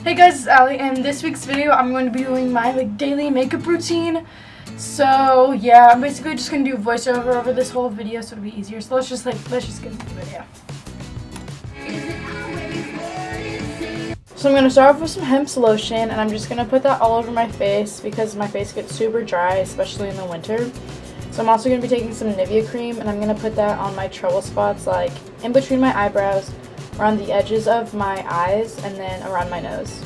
Hey guys, it's Allie, and this week's video I'm going to be doing my daily makeup routine. So yeah, I'm basically just gonna do voiceover over this whole video so it'll be easier. So let's just get into the video. So I'm gonna start off with some hemp lotion, and I'm just gonna put that all over my face because my face gets super dry, especially in the winter. So I'm also gonna be taking some Nivea cream, and I'm gonna put that on my trouble spots, like in between my eyebrows, around the edges of my eyes, and then around my nose.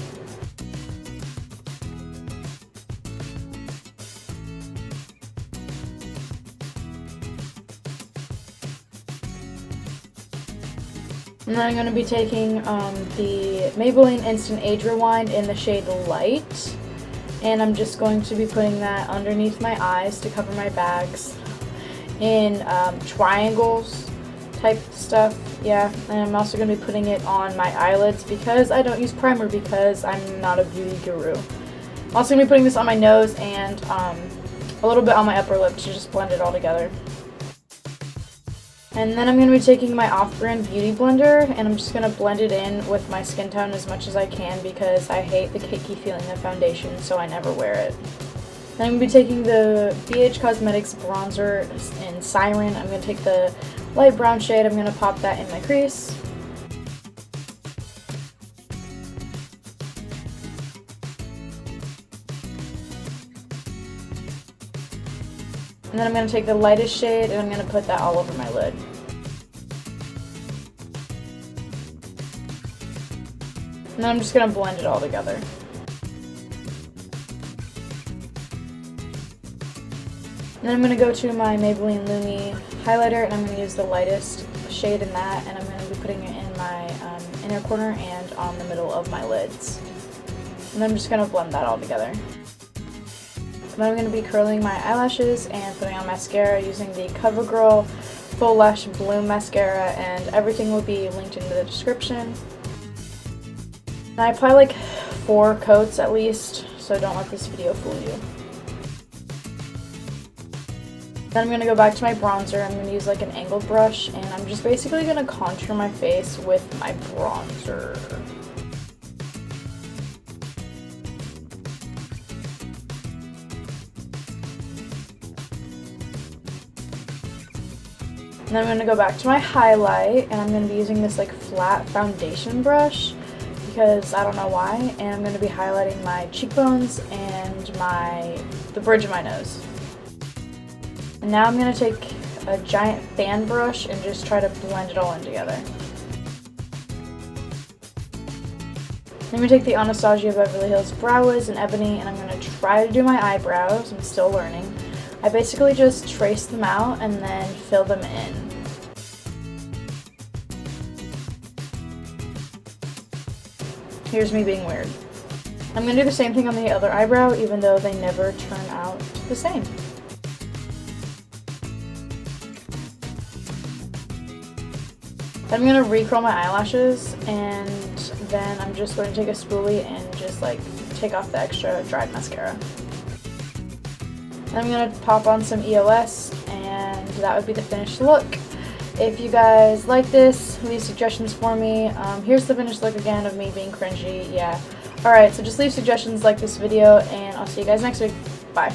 And then I'm going to be taking the Maybelline Instant Age Rewind in the shade Light. And I'm just going to be putting that underneath my eyes to cover my bags in triangles type stuff. Yeah, and I'm also going to be putting it on my eyelids because I don't use primer because I'm not a beauty guru. I'm also going to be putting this on my nose and a little bit on my upper lip to just blend it all together. And then I'm going to be taking my Off-Brand Beauty Blender, and I'm just going to blend it in with my skin tone as much as I can because I hate the cakey feeling of foundation, so I never wear it. Then I'm going to be taking the BH Cosmetics bronzer in Siren. I'm going to take the light brown shade. I'm going to pop that in my crease. And then I'm going to take the lightest shade and I'm going to put that all over my lid. And then I'm just going to blend it all together. And then I'm going to go to my Maybelline Lumi highlighter, and I'm going to use the lightest shade in that, and I'm going to be putting it in my inner corner and on the middle of my lids. And then I'm just going to blend that all together. Then I'm going to be curling my eyelashes and putting on mascara using the CoverGirl Full Lash Bloom Mascara, and everything will be linked in the description. And I apply like 4 coats at least, so don't let this video fool you. Then I'm going to go back to my bronzer. I'm going to use like an angled brush, and I'm just basically going to contour my face with my bronzer. And then I'm going to go back to my highlight, and I'm going to be using this like flat foundation brush because I don't know why, and I'm going to be highlighting my cheekbones and the bridge of my nose. And now I'm going to take a giant fan brush and just try to blend it all in together. I'm going to take the Anastasia Beverly Hills Brow Wiz in Ebony, and I'm going to try to do my eyebrows. I'm still learning. I basically just trace them out and then fill them in. Here's me being weird. I'm going to do the same thing on the other eyebrow, even though they never turn out the same. Then I'm going to recurl my eyelashes, and then I'm just going to take a spoolie and just like take off the extra dried mascara. Then I'm going to pop on some EOS, and that would be the finished look. If you guys like this, leave suggestions for me. Here's the finished look again of me being cringy. Yeah. Alright, so just leave suggestions, like this video, and I'll see you guys next week. Bye.